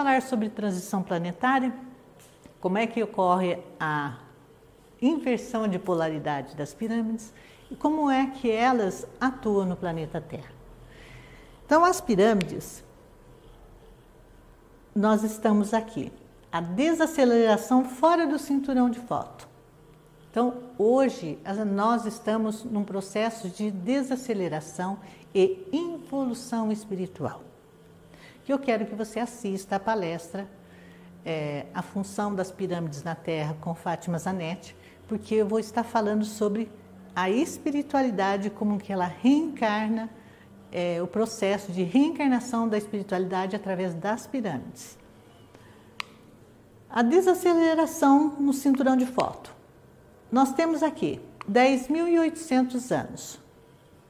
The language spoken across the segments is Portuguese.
falar sobre transição planetária, como é que ocorre a inversão de polaridade das pirâmides e como é que elas atuam no planeta Terra. Então, as pirâmides, nós estamos aqui, a desaceleração fora do cinturão de Fóton. Então, hoje, nós estamos num processo de desaceleração e involução espiritual. Eu quero que você assista a palestra A Função das Pirâmides na Terra com Fátima Zanetti, porque eu vou estar falando sobre a espiritualidade, como que ela reencarna, o processo de reencarnação da espiritualidade através das pirâmides. A desaceleração no cinturão de Fóton. Nós temos aqui 10.800 anos.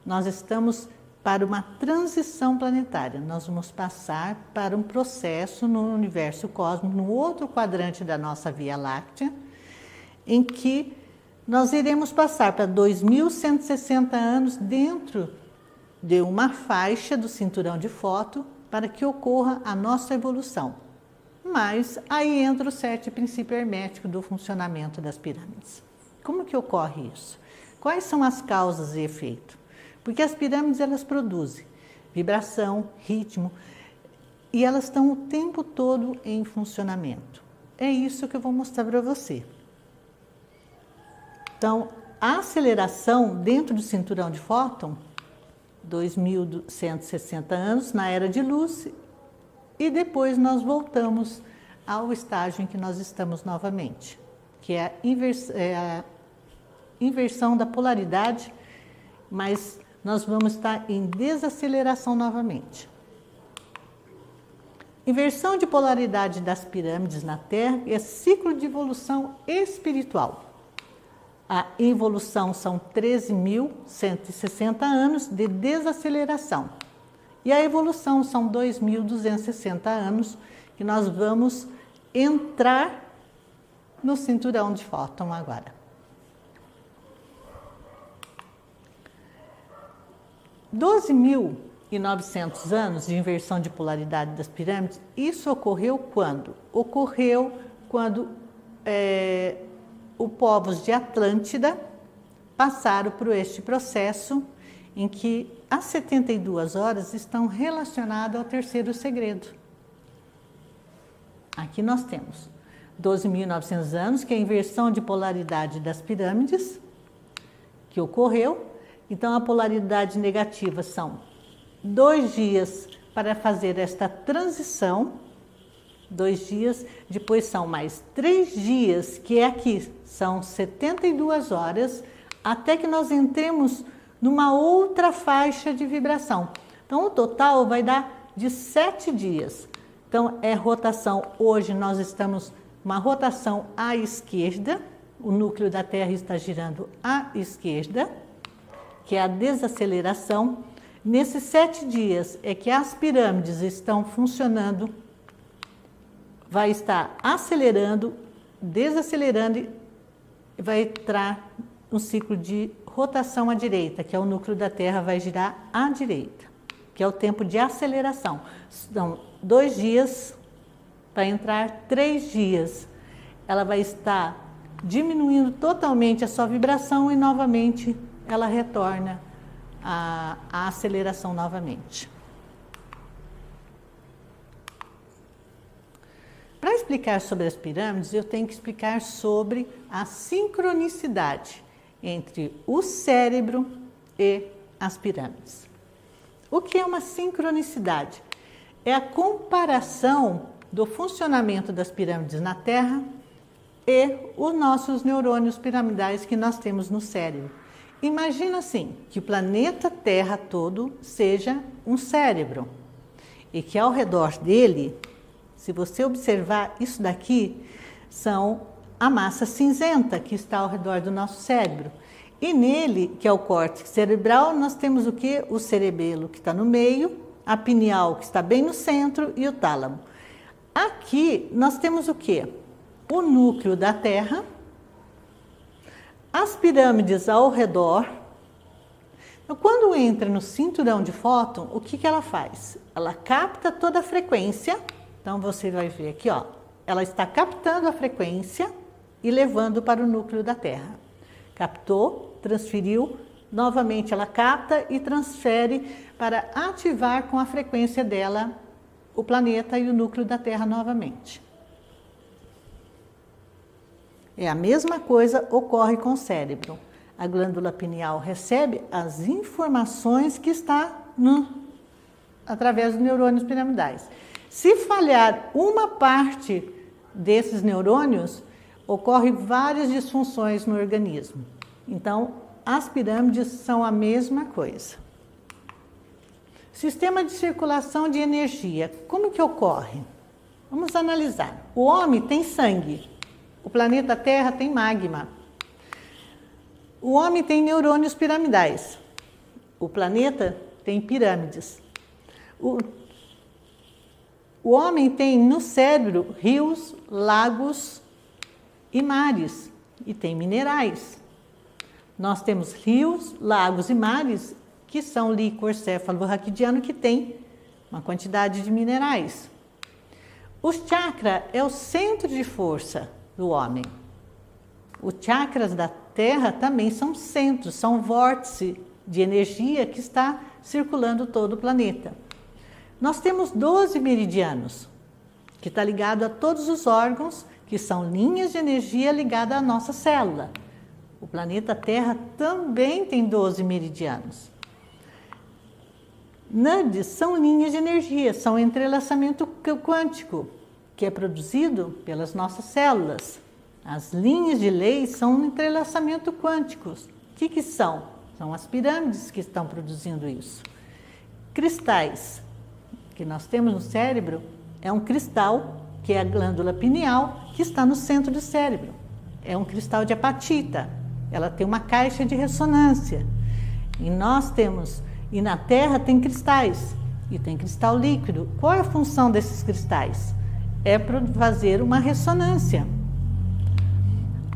Nós estamos para uma transição planetária. Nós vamos passar para um processo no universo cósmico, no outro quadrante da nossa Via Láctea, em que nós iremos passar para 2.160 anos dentro de uma faixa do cinturão de Fóton para que ocorra a nossa evolução. Mas aí entra o certo princípio hermético do funcionamento das pirâmides. Como que ocorre isso? Quais são as causas e efeitos? Porque as pirâmides elas produzem vibração, ritmo e elas estão o tempo todo em funcionamento. É isso que eu vou mostrar para você. Então, a aceleração dentro do cinturão de Fóton, 2.160 anos na era de luz, e depois nós voltamos ao estágio em que nós estamos novamente, que é a inversão da polaridade, mas nós vamos estar em desaceleração novamente. Inversão de polaridade das pirâmides na Terra é ciclo de evolução espiritual. A evolução são 13.160 anos de desaceleração. E a evolução são 2.260 anos que nós vamos entrar no cinturão de Fóton agora. 12.900 anos de inversão de polaridade das pirâmides, isso ocorreu quando? Ocorreu quando os povos de Atlântida passaram por este processo em que as 72 horas estão relacionadas ao terceiro segredo. Aqui nós temos 12.900 anos, que é a inversão de polaridade das pirâmides, que ocorreu. Então, a polaridade negativa são 2 dias para fazer esta transição, 2 dias, depois são mais 3 dias, que é aqui, são 72 horas, até que nós entremos numa outra faixa de vibração. Então, o total vai dar de 7 dias. Então, é rotação. Hoje nós estamos uma rotação à esquerda, o núcleo da Terra está girando à esquerda, que é a desaceleração. Nesses 7 dias é que as pirâmides estão funcionando, vai estar acelerando, desacelerando e vai entrar um ciclo de rotação à direita, que é o núcleo da Terra vai girar à direita, que é o tempo de aceleração. São 2 dias para entrar 3 dias. Ela vai estar diminuindo totalmente a sua vibração e novamente ela retorna à aceleração novamente. Para explicar sobre as pirâmides, eu tenho que explicar sobre a sincronicidade entre o cérebro e as pirâmides. O que é uma sincronicidade? É a comparação do funcionamento das pirâmides na Terra e os nossos neurônios piramidais que nós temos no cérebro. Imagina assim, que o planeta Terra todo seja um cérebro e que ao redor dele, se você observar isso daqui, são a massa cinzenta que está ao redor do nosso cérebro. E nele, que é o córtex cerebral, nós temos o quê? O cerebelo que está no meio, a pineal que está bem no centro e o tálamo. Aqui nós temos o quê? O núcleo da Terra, as pirâmides ao redor. Então, quando entra no cinturão de Fóton, o que ela faz? Ela capta toda a frequência Então você vai ver aqui, ó, ela está captando a frequência e levando para o núcleo da Terra. Captou, transferiu, novamente ela capta e transfere para ativar com a frequência dela o planeta e o núcleo da Terra novamente. É a mesma coisa ocorre com o cérebro. A glândula pineal recebe as informações que está através dos neurônios piramidais. Se falhar uma parte desses neurônios, ocorre várias disfunções no organismo. Então, as pirâmides são a mesma coisa. Sistema de circulação de energia. Como que ocorre? Vamos analisar. O homem tem sangue. O planeta Terra tem magma. O homem tem neurônios piramidais. O planeta tem pirâmides. O homem tem no cérebro rios, lagos e mares. E tem minerais. Nós temos rios, lagos e mares que são líquor céfalo-raquidiano, que tem uma quantidade de minerais. O chakra é o centro de força do homem. Os chakras da Terra também são centros, são vórtices de energia que está circulando todo o planeta. Nós temos 12 meridianos, que está ligado a todos os órgãos, que são linhas de energia ligadas à nossa célula. O planeta Terra também tem 12 meridianos. NUDs são linhas de energia, são entrelaçamento quântico, que é produzido pelas nossas células. As linhas de lei são entrelaçamento quânticos. O que são? São as pirâmides que estão produzindo isso. Cristais, que nós temos no cérebro, é um cristal, que é a glândula pineal, que está no centro do cérebro. É um cristal de apatita. Ela tem uma caixa de ressonância. E na Terra tem cristais, e tem cristal líquido. Qual é a função desses cristais? É para fazer uma ressonância.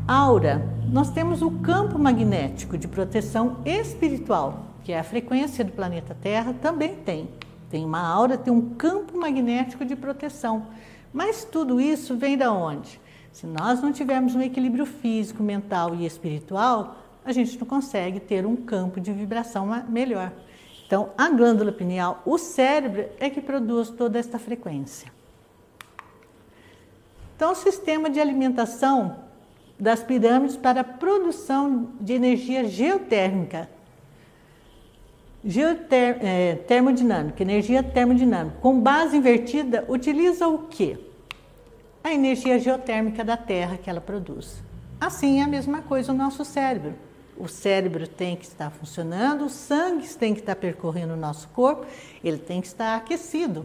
Aura, nós temos o campo magnético de proteção espiritual, que é a frequência do planeta Terra, também tem. Tem uma aura, tem um campo magnético de proteção. Mas tudo isso vem da onde? Se nós não tivermos um equilíbrio físico, mental e espiritual, a gente não consegue ter um campo de vibração melhor. Então, a glândula pineal, o cérebro, é que produz toda esta frequência. Então, o sistema de alimentação das pirâmides para a produção de energia geotérmica. Termodinâmica, energia termodinâmica. Com base invertida, utiliza o quê? A energia geotérmica da Terra que ela produz. Assim é a mesma coisa o nosso cérebro. O cérebro tem que estar funcionando, o sangue tem que estar percorrendo o nosso corpo, ele tem que estar aquecido.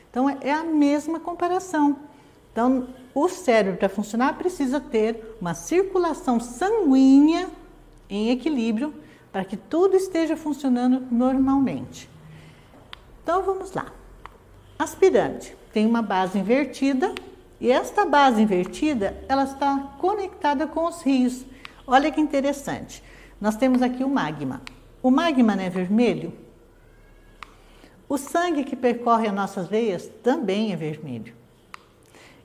Então, é a mesma comparação. Então, o cérebro, para funcionar, precisa ter uma circulação sanguínea em equilíbrio para que tudo esteja funcionando normalmente. Então, vamos lá. As pirâmides têm uma base invertida e esta base invertida, ela está conectada com os rios. Olha que interessante. Nós temos aqui o magma. O magma não é vermelho? O sangue que percorre as nossas veias também é vermelho.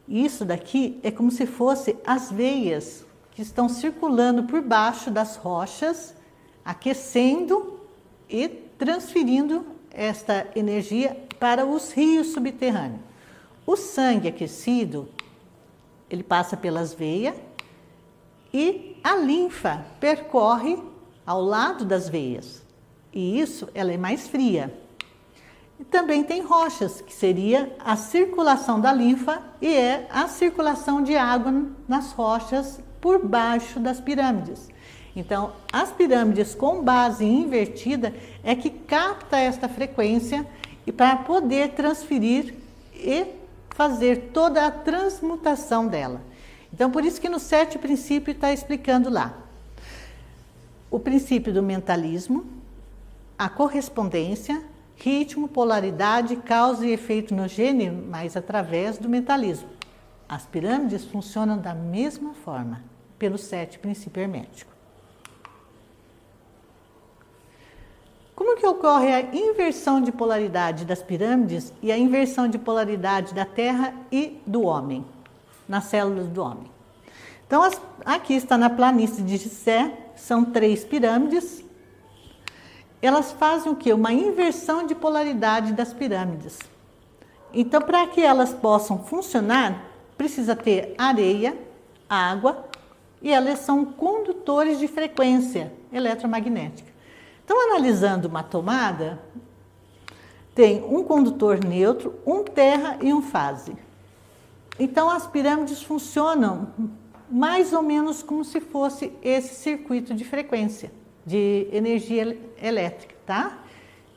Isso daqui é como se fosse as veias que estão circulando por baixo das rochas, aquecendo e transferindo esta energia para os rios subterrâneos. O sangue aquecido, ele passa pelas veias e a linfa percorre ao lado das veias. E isso, ela é mais fria. E também tem rochas, que seria a circulação da linfa e é a circulação de água nas rochas por baixo das pirâmides. Então, as pirâmides com base invertida é que capta esta frequência e para poder transferir e fazer toda a transmutação dela. Então, por isso que no 7 princípio está explicando lá. O princípio do mentalismo, a correspondência, ritmo, polaridade, causa e efeito no gênero, mas através do mentalismo. As pirâmides funcionam da mesma forma, pelo 7 princípio hermético. Como que ocorre a inversão de polaridade das pirâmides e a inversão de polaridade da Terra e do homem, nas células do homem? Então, aqui está na planície de Gizé, são 3 pirâmides. Elas fazem o quê? Uma inversão de polaridade das pirâmides. Então, para que elas possam funcionar, precisa ter areia, água, e elas são condutores de frequência eletromagnética. Então, analisando uma tomada, tem um condutor neutro, um terra e um fase. Então, as pirâmides funcionam mais ou menos como se fosse esse circuito de frequência, de energia elétrica, tá?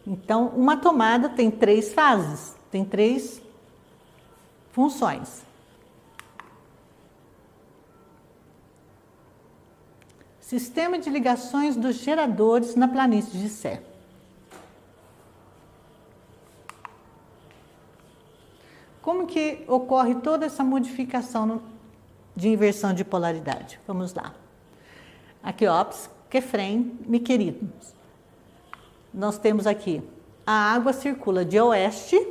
Então, uma tomada tem 3 fases, tem 3 funções. Sistema de ligações dos geradores na planície de Gizé. Como que ocorre toda essa modificação de inversão de polaridade? Vamos lá. Aqueops, Quefrem, Miquerinos. Nós temos aqui, a água circula de oeste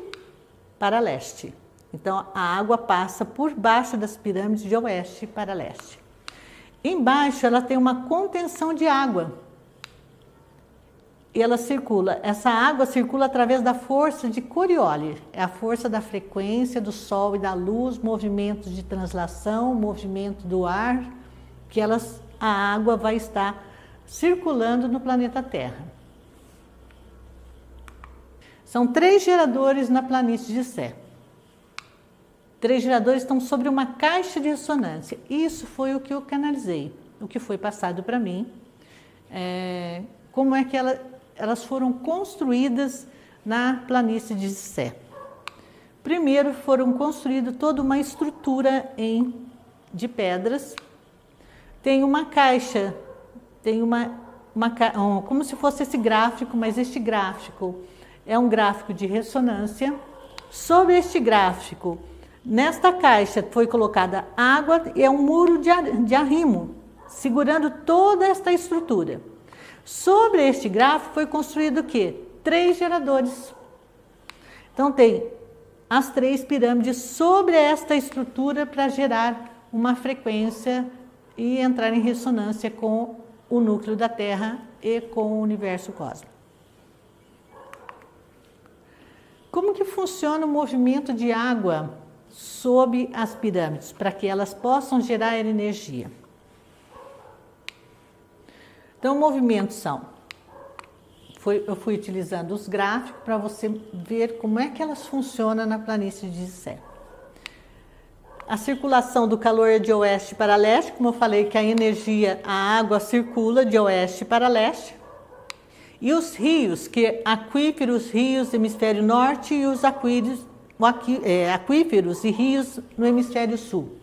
para leste. Então, a água passa por baixo das pirâmides de oeste para leste. Embaixo ela tem uma contenção de água. E ela circula, essa água circula através da força de Coriolis, é a força da frequência do Sol e da luz, movimentos de translação, movimento do ar, que a água vai estar circulando no planeta Terra. São 3 geradores na planície de Gizé. 3 geradores estão sobre uma caixa de ressonância. Isso foi o que eu canalizei, o que foi passado para mim. Como é que elas foram construídas na planície de Gizé. Primeiro foram construídas toda uma estrutura de pedras. Tem uma caixa, tem como se fosse esse gráfico, mas este gráfico é um gráfico de ressonância. Sobre este gráfico, nesta caixa foi colocada água e é um muro de arrimo, segurando toda esta estrutura. Sobre este gráfico foi construído o quê? 3 geradores. Então tem as 3 pirâmides sobre esta estrutura para gerar uma frequência e entrar em ressonância com o núcleo da Terra e com o universo cósmico. Como que funciona o movimento de água sob as pirâmides, para que elas possam gerar energia? Então, movimentos eu fui utilizando os gráficos para você ver como é que elas funcionam na planície de Gizé. A circulação do calor é de oeste para leste, como eu falei que a água circula de oeste para leste. E os rios, aquíferos, rios do hemisfério norte e os aquíferos e rios no hemisfério sul.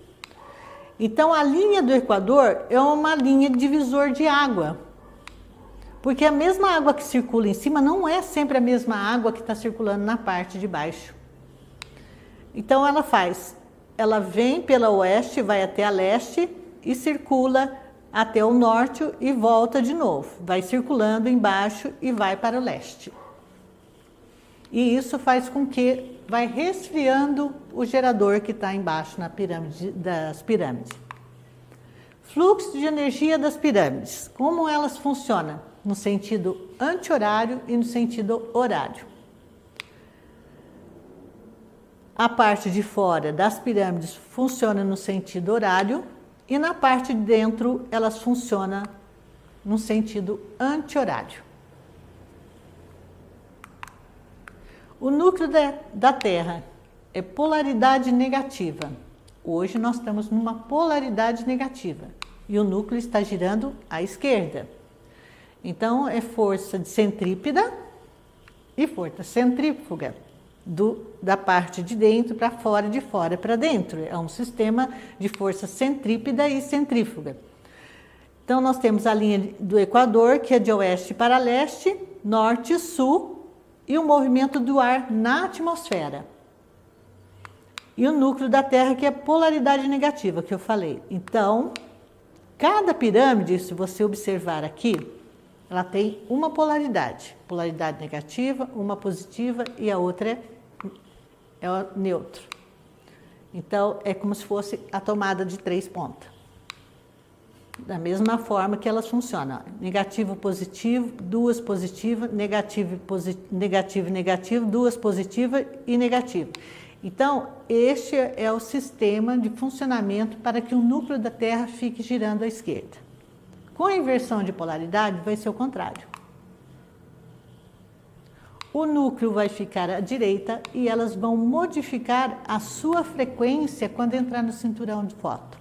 Então, a linha do Equador é uma linha de divisor de água, porque a mesma água que circula em cima não é sempre a mesma água que está circulando na parte de baixo. Então, ela vem pela oeste, vai até a leste e circula até o norte e volta de novo. Vai circulando embaixo e vai para o leste. E isso faz com que vai resfriando o gerador que está embaixo das pirâmides. Fluxo de energia das pirâmides. Como elas funcionam? No sentido anti-horário e no sentido horário. A parte de fora das pirâmides funciona no sentido horário e na parte de dentro elas funcionam no sentido anti-horário. O núcleo da Terra é polaridade negativa. Hoje nós estamos numa polaridade negativa e o núcleo está girando à esquerda. Então, é força de centrípeta e força centrífuga, da parte de dentro para fora, de fora para dentro. É um sistema de força centrípeta e centrífuga. Então, nós temos a linha do Equador, que é de oeste para leste, norte e sul, e o movimento do ar na atmosfera. E o núcleo da Terra, que é polaridade negativa, que eu falei. Então, cada pirâmide, se você observar aqui, ela tem uma polaridade negativa, uma positiva e a outra é o neutro. Então, é como se fosse a tomada de 3 pontas. Da mesma forma que elas funcionam. Negativo, positivo, 2 positivas, negativo, negativo, 2 positivas e negativo. Então, este é o sistema de funcionamento para que o núcleo da Terra fique girando à esquerda. Com a inversão de polaridade, vai ser o contrário. O núcleo vai ficar à direita e elas vão modificar a sua frequência quando entrar no cinturão de fóton.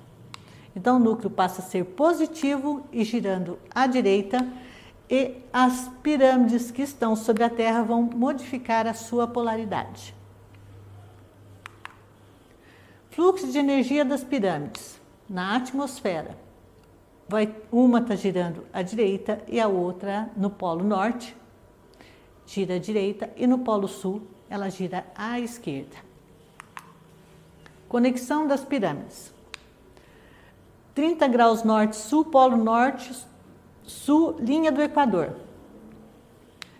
Então, o núcleo passa a ser positivo e girando à direita, e as pirâmides que estão sobre a Terra vão modificar a sua polaridade. Fluxo de energia das pirâmides na atmosfera. Uma está girando à direita e a outra no polo norte, gira à direita, e no polo sul ela gira à esquerda. Conexão das pirâmides. 30 graus norte-sul, polo norte-sul, linha do Equador.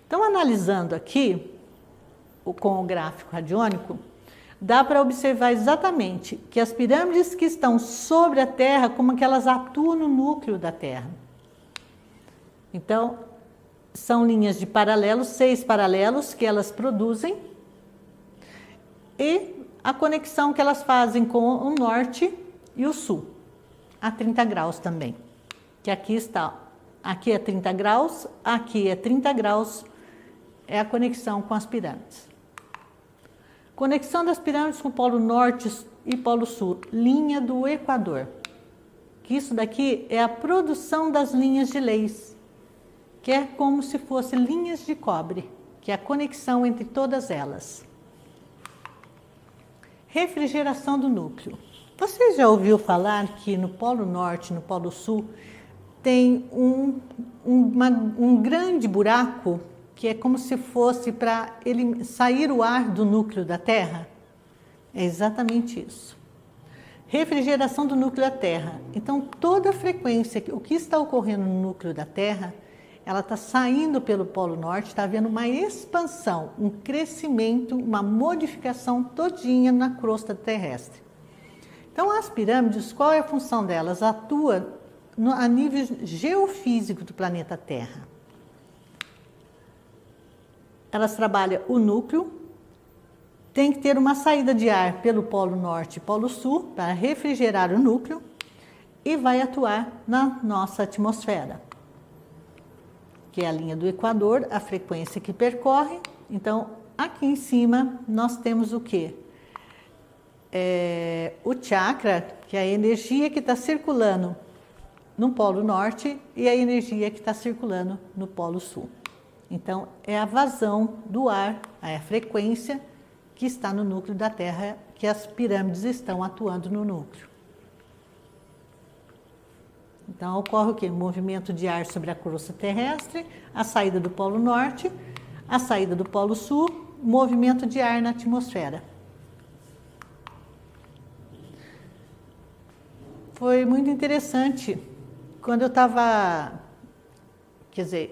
Então, analisando aqui, com o gráfico radiônico, dá para observar exatamente que as pirâmides que estão sobre a Terra, como que elas atuam no núcleo da Terra. Então, são linhas de paralelos, 6 paralelos que elas produzem, e a conexão que elas fazem com o norte e o sul, a 30 graus também. Que aqui está, aqui é 30 graus, aqui é 30 graus, é a conexão com as pirâmides. Conexão das pirâmides com o polo norte e polo sul, linha do Equador. Que isso daqui é a produção das linhas de Leis, que é como se fossem linhas de cobre, que é a conexão entre todas elas. Refrigeração do núcleo. Você já ouviu falar que no polo norte e no polo sul tem um grande buraco, que é como se fosse para ele sair o ar do núcleo da Terra? É exatamente isso. Refrigeração do núcleo da Terra. Então, toda a frequência, o que está ocorrendo no núcleo da Terra, ela está saindo pelo polo norte, está havendo uma expansão, um crescimento, uma modificação todinha na crosta terrestre. Então, as pirâmides, qual é a função delas? Atuam a nível geofísico do planeta Terra. Elas trabalham o núcleo, tem que ter uma saída de ar pelo polo norte e polo sul para refrigerar o núcleo e vai atuar na nossa atmosfera, que é a linha do Equador, a frequência que percorre. Então, aqui em cima nós temos o quê? O chakra, que é a energia que está circulando no polo norte e a energia que está circulando no polo sul. Então, é a vazão do ar, é a frequência que está no núcleo da Terra, que as pirâmides estão atuando no núcleo. Então, ocorre o quê? Movimento de ar sobre a crosta terrestre, a saída do polo norte, a saída do polo sul, movimento de ar na atmosfera. Foi muito interessante. Quando eu estava,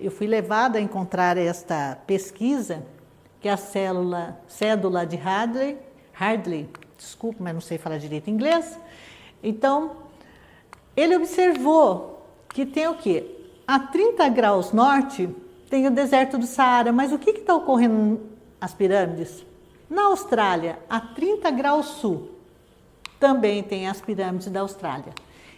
eu fui levada a encontrar esta pesquisa, que é a cédula de Hadley, desculpa, mas não sei falar direito inglês. Então, ele observou que tem o quê? A 30 graus norte tem o deserto do Saara, mas o que está ocorrendo nas pirâmides? Na Austrália, a 30 graus sul, também tem as pirâmides da Austrália.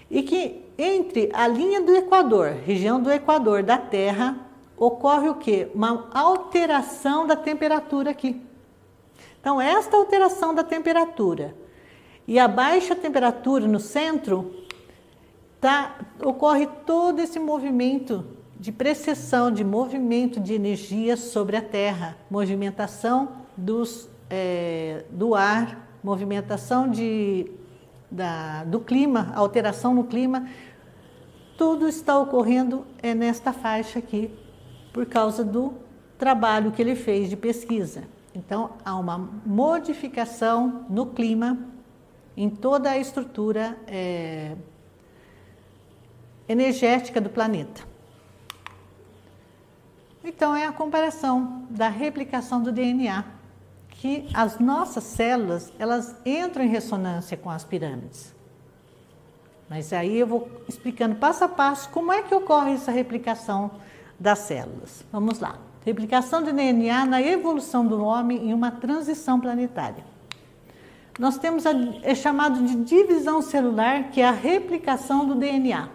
E que entre a linha do Equador, região do Equador da Terra, ocorre o quê? Uma alteração da temperatura aqui. Então, esta alteração da temperatura e a baixa temperatura no centro, ocorre todo esse movimento de precessão, de movimento de energia sobre a Terra, movimentação do ar, movimentação do clima, alteração no clima, tudo está ocorrendo nesta faixa aqui, por causa do trabalho que ele fez de pesquisa. Então, há uma modificação no clima, em toda a estrutura energética do planeta. Então, é a comparação da replicação do DNA, que as nossas células, elas entram em ressonância com as pirâmides. Mas aí eu vou explicando passo a passo como é que ocorre essa replicação das células. Vamos lá. Replicação do DNA na evolução do homem em uma transição planetária. Nós temos é chamado de divisão celular, que é a replicação do DNA.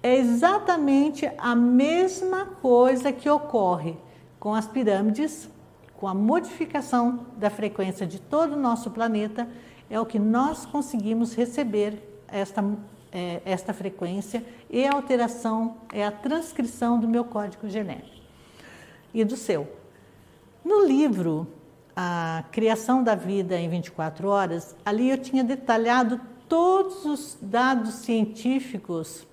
É exatamente a mesma coisa que ocorre com as pirâmides, com a modificação da frequência de todo o nosso planeta, é o que nós conseguimos receber esta frequência, e a alteração é a transcrição do meu código genético e do seu. No livro A Criação da Vida em 24 Horas, ali eu tinha detalhado todos os dados científicos.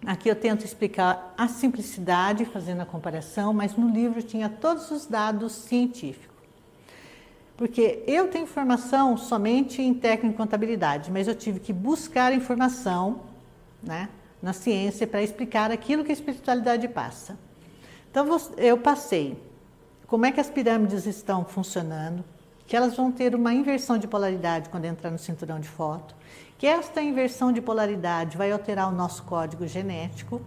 Aqui eu tento explicar a simplicidade, fazendo a comparação, mas no livro tinha todos os dados científicos. Porque eu tenho formação somente em técnica e contabilidade, mas eu tive que buscar informação, né, na ciência para explicar aquilo que a espiritualidade passa. Então eu passei como é que as pirâmides estão funcionando, que elas vão ter uma inversão de polaridade quando entrar no cinturão de Foton, que esta inversão de polaridade vai alterar o nosso código genético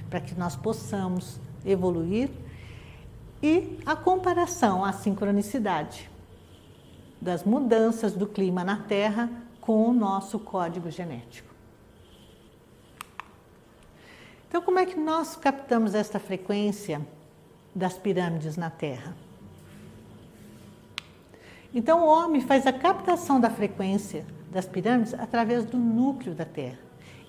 para que nós possamos evoluir, e a comparação, a sincronicidade das mudanças do clima na Terra com o nosso código genético. Então, como é que nós captamos esta frequência das pirâmides na Terra? Então, o homem faz a captação da frequência das pirâmides através do núcleo da Terra.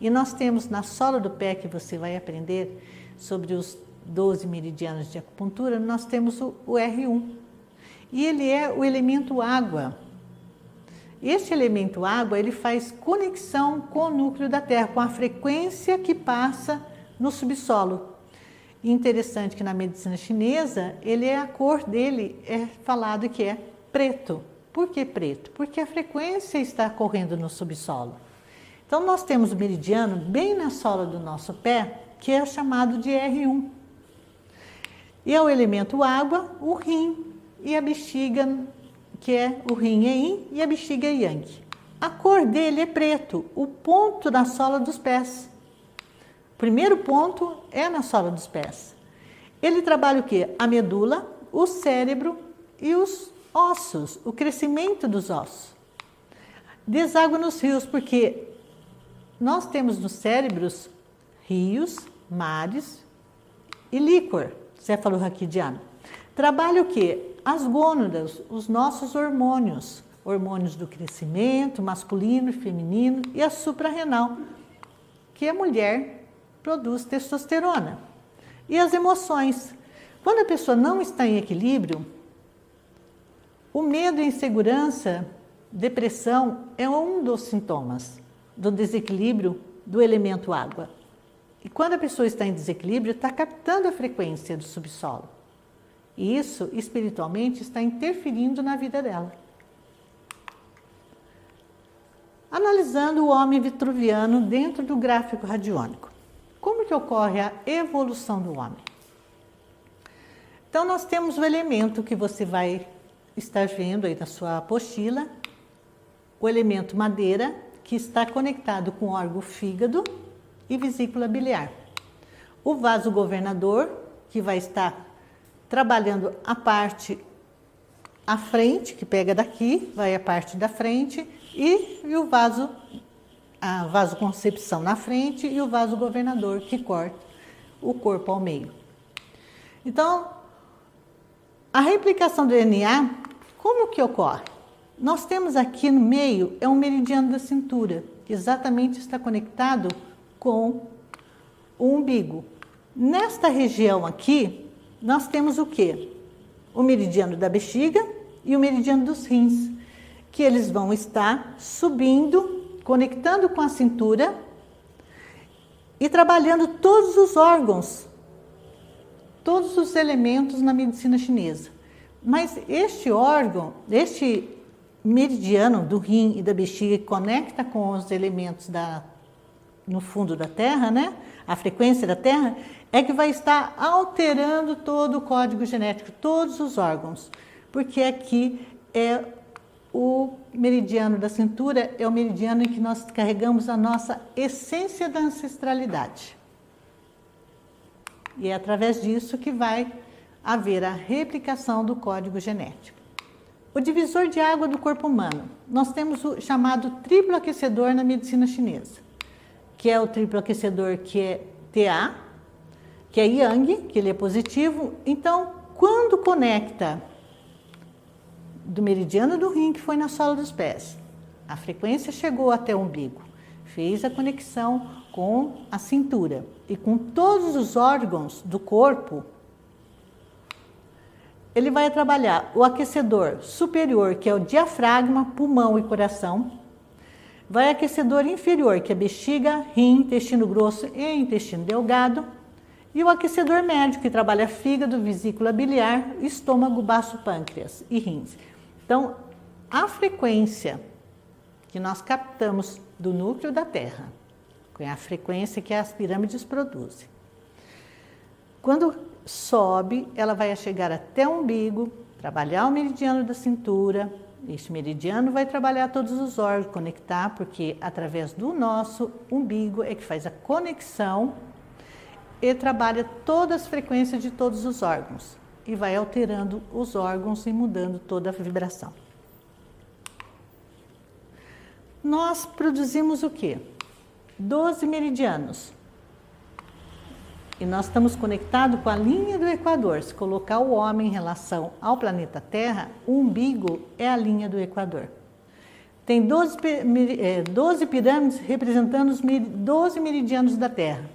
E nós temos na sola do pé, que você vai aprender sobre os 12 meridianos de acupuntura, nós temos o R1. E ele é o elemento água. Este elemento água, ele faz conexão com o núcleo da Terra, com a frequência que passa no subsolo. E interessante que na medicina chinesa, a cor dele é falado que é preto. Por que preto? Porque a frequência está correndo no subsolo. Então, nós temos o meridiano bem na sola do nosso pé, que é chamado de R1. E é o elemento água, o rim, e a bexiga, que é o rim é yin e a bexiga é yang. A cor dele é preto, o ponto na sola dos pés. O primeiro ponto é na sola dos pés. Ele trabalha o quê? A medula, o cérebro e os ossos, o crescimento dos ossos. Deságua nos rios, porque nós temos nos cérebros rios, mares e líquor, cefalorraquidiano. Trabalha o quê? As gônadas, os nossos hormônios, hormônios do crescimento, masculino e feminino, e a suprarrenal, que a mulher produz testosterona. E as emoções. Quando a pessoa não está em equilíbrio, o medo e a insegurança, depressão, é um dos sintomas do desequilíbrio do elemento água. E quando a pessoa está em desequilíbrio, está captando a frequência do subsolo. E isso, espiritualmente, está interferindo na vida dela. Analisando o homem vitruviano dentro do gráfico radiônico. Como que ocorre a evolução do homem? Então, nós temos o elemento que você vai estar vendo aí na sua apostila, o elemento madeira, que está conectado com o órgão fígado e vesícula biliar. O vaso governador, que vai estar trabalhando a parte à frente, que pega daqui, vai a parte da frente, e o vaso, a vasoconcepção na frente, e o vaso governador, que corta o corpo ao meio. Então, a replicação do DNA, como que ocorre? Nós temos aqui no meio, é um meridiano da cintura, que exatamente está conectado com o umbigo. Nesta região aqui, nós temos o quê? O meridiano da bexiga e o meridiano dos rins, que eles vão estar subindo, conectando com a cintura e trabalhando todos os órgãos, todos os elementos na medicina chinesa. Mas este órgão, este meridiano do rim e da bexiga que conecta com os elementos no fundo da Terra, né? A frequência da Terra, é que vai estar alterando todo o código genético, todos os órgãos, porque aqui é o meridiano da cintura, é o meridiano em que nós carregamos a nossa essência da ancestralidade. E é através disso que vai haver a replicação do código genético. O divisor de água do corpo humano. Nós temos o chamado triplo aquecedor na medicina chinesa, que é o triplo aquecedor que é TA, que é Yang, que ele é positivo. Então, quando conecta do meridiano do rim, que foi na sola dos pés, a frequência chegou até o umbigo, fez a conexão com a cintura e com todos os órgãos do corpo, ele vai trabalhar o aquecedor superior, que é o diafragma, pulmão e coração, vai aquecedor inferior, que é bexiga, rim, intestino grosso e intestino delgado, e o aquecedor médio, que trabalha fígado, vesícula biliar, estômago, baço, pâncreas e rins. Então, a frequência que nós captamos do núcleo da Terra, é a frequência que as pirâmides produzem. Quando sobe, ela vai chegar até o umbigo, trabalhar o meridiano da cintura. Este meridiano vai trabalhar todos os órgãos, conectar, porque através do nosso umbigo é que faz a conexão e trabalha todas as frequências de todos os órgãos e vai alterando os órgãos e mudando toda a vibração. Nós produzimos o quê? 12 meridianos. E nós estamos conectados com a linha do Equador. Se colocar o homem em relação ao planeta Terra, o umbigo é a linha do Equador. Tem 12 pirâmides representando os 12 meridianos da Terra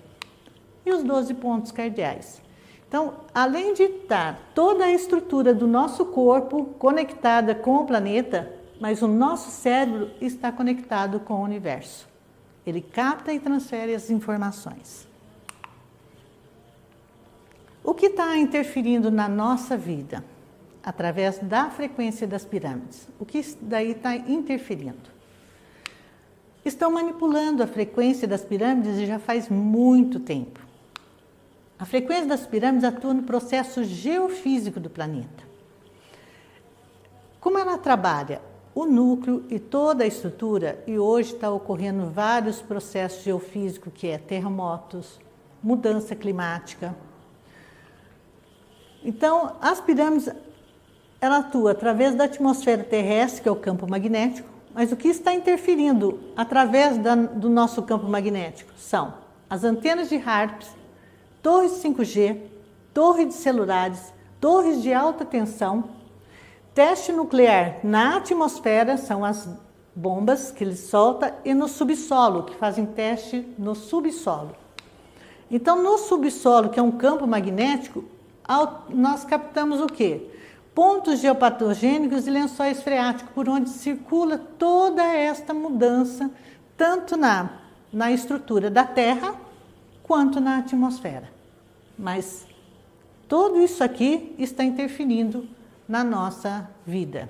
e os 12 pontos cardeais. Então, além de estar toda a estrutura do nosso corpo conectada com o planeta, mas o nosso cérebro está conectado com o universo. Ele capta e transfere as informações. O que está interferindo na nossa vida? Através da frequência das pirâmides. O que daí está interferindo? Estão manipulando a frequência das pirâmides e já faz muito tempo. A frequência das pirâmides atua no processo geofísico do planeta. Como ela trabalha o núcleo e toda a estrutura, e hoje está ocorrendo vários processos geofísicos, que é terremotos, mudança climática. Então, as pirâmides, ela atua através da atmosfera terrestre, que é o campo magnético, mas o que está interferindo através do nosso campo magnético são as antenas de HAARP, torres 5G, torres de celulares, torres de alta tensão, teste nuclear na atmosfera, são as bombas que ele solta, e no subsolo, que fazem teste no subsolo. Então, no subsolo, que é um campo magnético, nós captamos o quê? Pontos geopatogênicos e lençóis freáticos, por onde circula toda esta mudança, tanto na estrutura da Terra, quanto na atmosfera. Mas tudo isso aqui está interferindo na nossa vida.